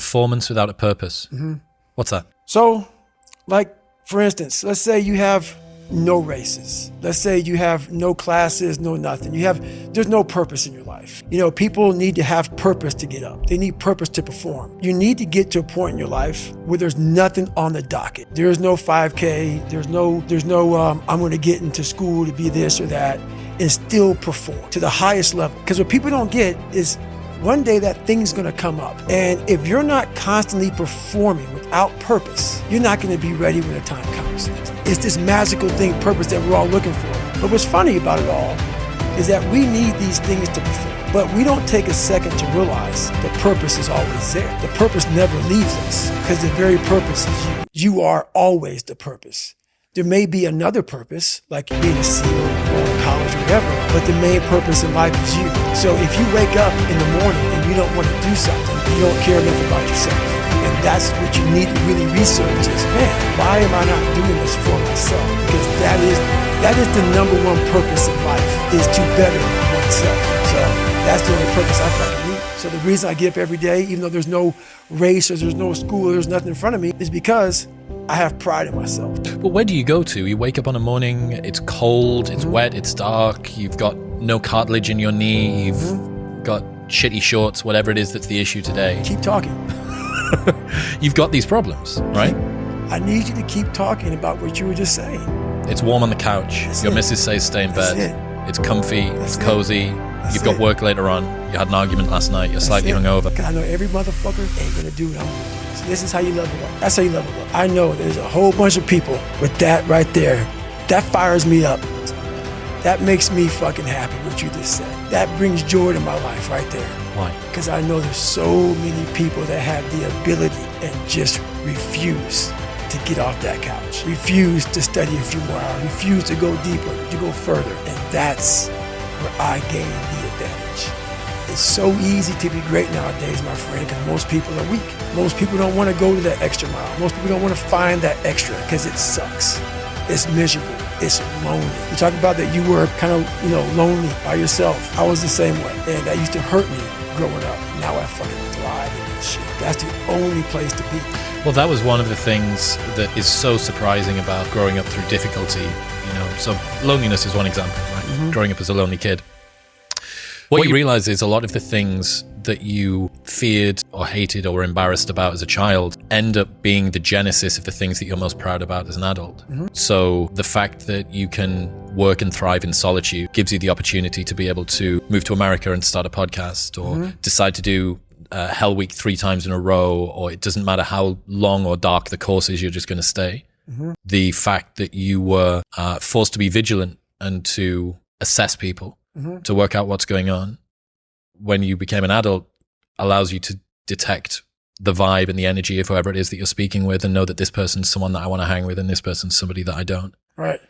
Performance without a purpose. What's that? So, like, for instance, let's say you have no races. Let's say you have no classes, no nothing. There's no purpose in your life. You know, people need to have purpose to get up. They need purpose to perform. You need to get to a point in your life where there's nothing on the docket. There's no 5K. There's no I'm going to get into school to be this or that and still perform to the highest level. Because what people don't get is one day that thing's gonna come up. And if you're not constantly performing without purpose, you're not gonna be ready when the time comes. It's this magical thing, purpose, that we're all looking for. But what's funny about it all is that we need these things to perform. But we don't take a second to realize the purpose is always there. The purpose never leaves us because the very purpose is you. You are always the purpose. There may be another purpose, like being a SEAL or going to college or whatever, but the main purpose in life is you. So if you wake up in the morning and you don't want to do something, you don't care enough about yourself. And that's what you need to really research is, man, why am I not doing this for myself? Because that is the number one purpose in life, is to better oneself. So that's the only purpose I fucking need. So the reason I get up every day, even though there's no race or there's no school or there's nothing in front of me, is because I have pride in myself. But where do you go to? You wake up on a morning, it's cold, it's wet, it's dark, you've got no cartilage in your knee, you've got shitty shorts, whatever it is that's the issue today. Keep talking. You've got these problems, right? I need you to keep talking about what you were just saying. It's warm on the couch. That's Your it. missus says stay in That's bed. it. It's comfy, That's it's cozy. That's You've got it. work later on. You had an argument last night. You're slightly hungover. Because I know every motherfucker ain't gonna do what I'm gonna do. So this is how you level up. That's how you level up. I know there's a whole bunch of people with that right there. That fires me up. That makes me fucking happy, what you just said. That brings joy to my life right there. Why? Because I know there's so many people that have the ability and just refuse to get off that couch. Refuse to study a few more hours. Refuse to go deeper, to go further. And that's where I gain the advantage. It's so easy to be great nowadays, my friend, because most people are weak. Most people don't want to go to that extra mile. Most people don't want to find that extra because it sucks. It's miserable. It's lonely. You talk about that you were kind of, lonely by yourself. I was the same way. And that used to hurt me growing up. Now I fucking thrive in this shit. That's the only place to be. Well, that was one of the things that is so surprising about growing up through difficulty. So loneliness is one example, right? Growing up as a lonely kid. What you realize is a lot of the things that you feared or hated or were embarrassed about as a child end up being the genesis of the things that you're most proud about as an adult. So the fact that you can work and thrive in solitude gives you the opportunity to be able to move to America and start a podcast, or decide to do Hell Week 3 times in a row, or it doesn't matter how long or dark the course is, you're just going to stay. The fact that you were forced to be vigilant and to assess people, to work out what's going on when you became an adult, allows you to detect the vibe and the energy of whoever it is that you're speaking with, and know that this person's someone that I want to hang with and this person's somebody that I don't. Right.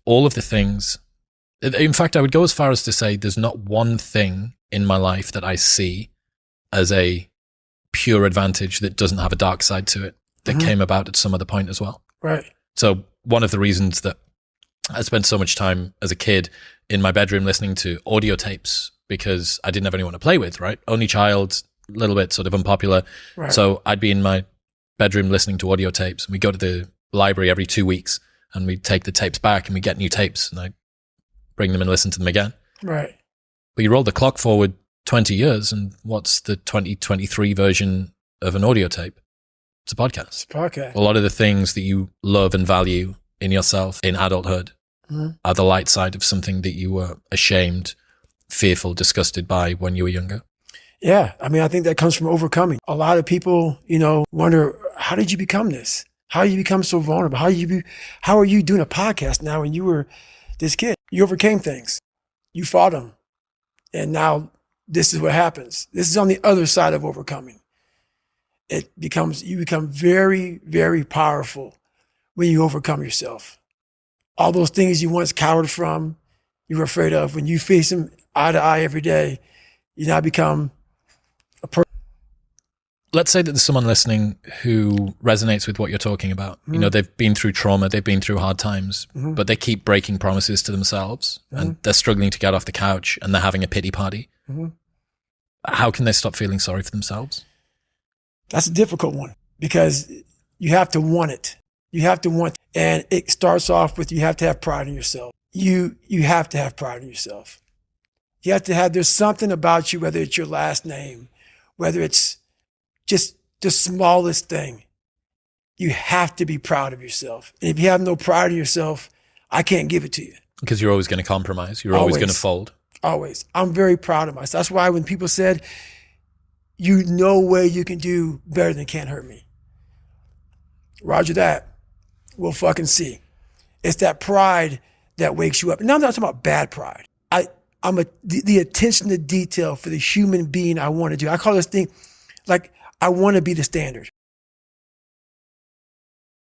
All of the things. In fact, I would go as far as to say there's not one thing in my life that I see as a pure advantage that doesn't have a dark side to it, that came about at some other point as well. Right. So one of the reasons that I spent so much time as a kid in my bedroom listening to audio tapes, because I didn't have anyone to play with, right? Only child, a little bit sort of unpopular. Right. So I'd be in my bedroom listening to audio tapes, and we'd go to the library every 2 weeks and we'd take the tapes back and we'd get new tapes and I'd bring them and listen to them again. Right. But you roll the clock forward 20 years and what's the 2023 version of an audio tape? It's a podcast. It's a podcast. A lot of the things that you love and value in yourself in adulthood are the light side of something that you were ashamed, fearful, disgusted by when you were younger. Yeah. I mean, I think that comes from overcoming. A lot of people, wonder, how did you become this? How did you become so vulnerable? How are you doing a podcast now when you were this kid? You overcame things. You fought them. And now this is what happens. This is on the other side of overcoming. You become very, very powerful when you overcome yourself. All those things you once cowered from, you were afraid of, when you face them eye to eye every day, you now become a person. Let's say that there's someone listening who resonates with what you're talking about. They've been through trauma, they've been through hard times, but they keep breaking promises to themselves and they're struggling to get off the couch and they're having a pity party. How can they stop feeling sorry for themselves? That's a difficult one because you have to want it. You have to want, and it starts off with you have to have pride in yourself. You have to have pride in yourself. You have to have, there's something about you, whether it's your last name, whether it's just the smallest thing. You have to be proud of yourself. And if you have no pride in yourself, I can't give it to you. Because you're always going to compromise. You're always going to fold. Always. I'm very proud of myself. That's why when people said, you know way you can do better than Can't Hurt Me. Roger that. We'll fucking see. It's that pride that wakes you up. And now I'm not talking about bad pride. I'm the attention to detail for the human being I want to do. I call this thing like I want to be the standard.